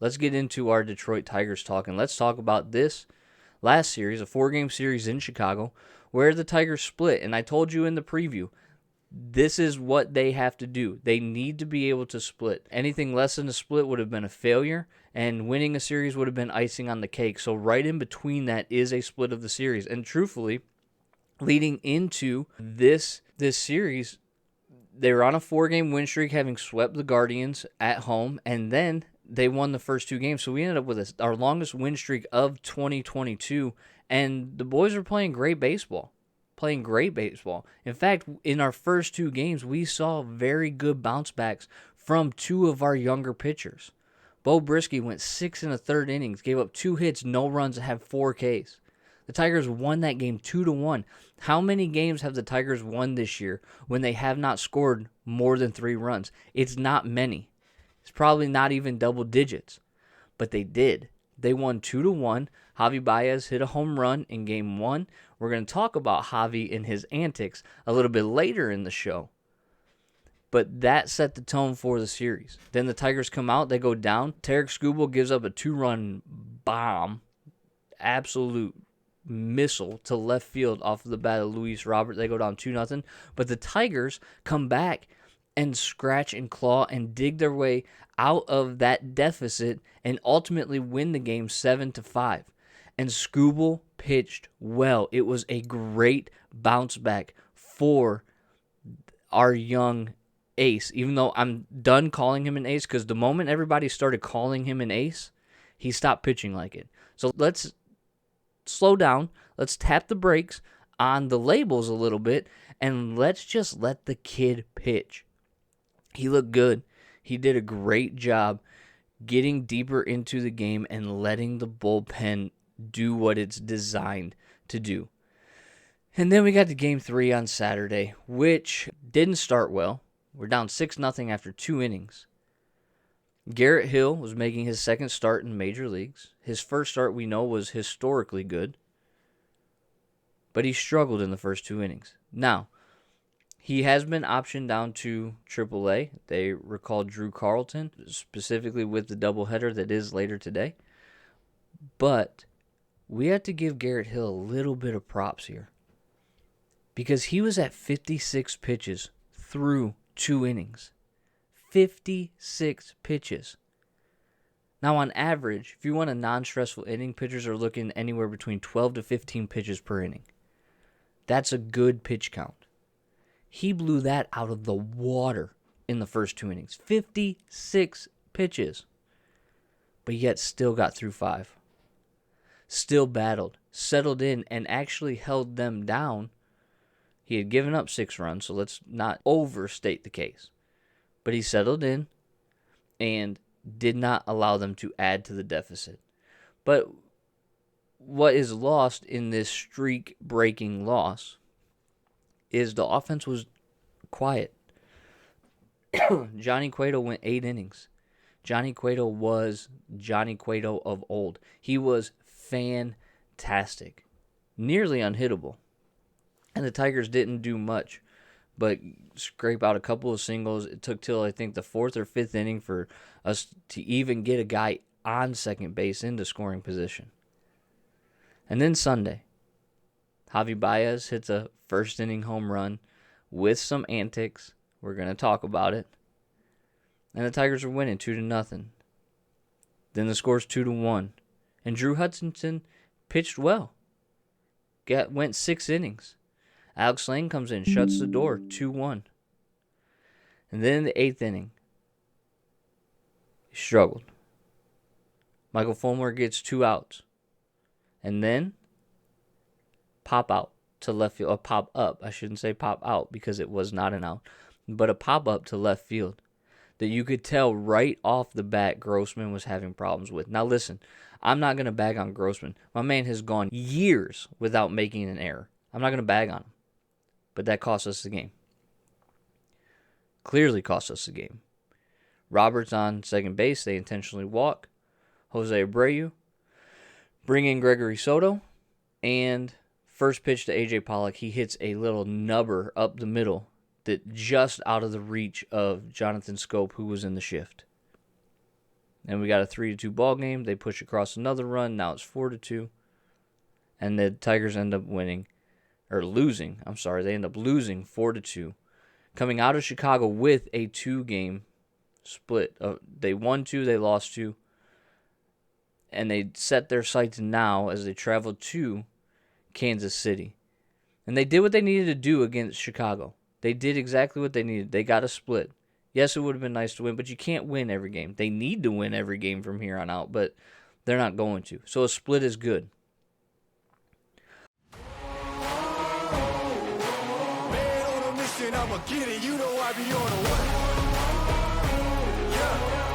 let's get into our Detroit Tigers talk, and let's talk about this last series, a 4-game series in Chicago, where the Tigers split. And I told you in the preview, this is what they have to do. They need to be able to split. Anything less than a split would have been a failure, and winning a series would have been icing on the cake. So right in between that is a split of the series. And truthfully, leading into this series, they were on a 4-game win streak, having swept the Guardians at home, and then they won the first 2 games. So we ended up with our longest win streak of 2022, and the boys were playing great baseball. In fact, in our first 2 games, we saw very good bounce backs from 2 of our younger pitchers. Bo Brisky went 6 1/3 innings, gave up 2 hits, no runs, and had 4 Ks. The Tigers won that game 2-1. How many games have the Tigers won this year when they have not scored more than 3 runs? It's not many. It's probably not even double digits. But they did. They won 2-1. Javi Baez hit a home run in Game 1. We're going to talk about Javi and his antics a little bit later in the show. But that set the tone for the series. Then the Tigers come out. They go down. Tarek Skubal gives up a 2-run bomb. Absolute missile to left field off of the bat of Luis Robert. They go down 2-0. But the Tigers come back and scratch and claw and dig their way out of that deficit and ultimately win the game 7-5. And Skubal pitched well. It was a great bounce back for our young ace, even though I'm done calling him an ace, because the moment everybody started calling him an ace, he stopped pitching like it. So let's slow down. Let's tap the brakes on the labels a little bit, and let's just let the kid pitch. He looked good. He did a great job getting deeper into the game and letting the bullpen do what it's designed to do. And then we got to Game 3 on Saturday, which didn't start well. We're down 6-0 after 2 innings. Garrett Hill was making his second start in the major leagues. His first start, we know, was historically good. But he struggled in the first 2 innings. Now, he has been optioned down to AAA. They recalled Drew Carlton, specifically with the doubleheader that is later today. But we have to give Garrett Hill a little bit of props here, because he was at 56 pitches through 2 innings. 56 pitches. Now, on average, if you want a non-stressful inning, pitchers are looking anywhere between 12 to 15 pitches per inning. That's a good pitch count. He blew that out of the water in the first 2 innings. 56 pitches. But yet still got through 5. Still battled, settled in, and actually held them down. He had given up 6 runs, so let's not overstate the case. But he settled in and did not allow them to add to the deficit. But what is lost in this streak-breaking loss is the offense was quiet. Johnny Cueto went 8 innings. Johnny Cueto was Johnny Cueto of old. He was fantastic. Nearly unhittable. And the Tigers didn't do much but scrape out a couple of singles. It took till, I think, the 4th or 5th inning for us to even get a guy on second base into scoring position. And then Sunday, Javi Baez hits a first-inning home run with some antics. We're going to talk about it. And the Tigers are winning 2-0. Then the score's 2-1. And Drew Hutchinson pitched well. Went 6 innings. Alex Lane comes in, shuts the door, 2-1. And then in the 8th inning, he struggled. Michael Fulmer gets 2 outs. And then, pop out to left field, or pop up. I shouldn't say pop out because it was not an out, but a pop up to left field that you could tell right off the bat Grossman was having problems with. Now listen, I'm not going to bag on Grossman. My man has gone years without making an error. I'm not going to bag on him. But that cost us the game. Clearly cost us the game. Roberts on second base. They intentionally walk. Jose Abreu. Bring in Gregory Soto. And first pitch to A.J. Pollock. He hits a little nubber up the middle that just out of the reach of Jonathan Scope, who was in the shift. And we got a 3-2 ball game. They push across another run. Now it's 4-2. And the Tigers end up winning, or losing. I'm sorry, they end up losing 4-2. Coming out of Chicago with a 2-game split. They won 2, they lost 2. And they set their sights now as they travel to Kansas City. And they did what they needed to do against Chicago. They did exactly what they needed. They got a split. Yes, it would have been nice to win, but you can't win every game. They need to win every game from here on out, but they're not going to. So a split is good. Man on a mission, I'ma get it. You know I be on a what? Yeah.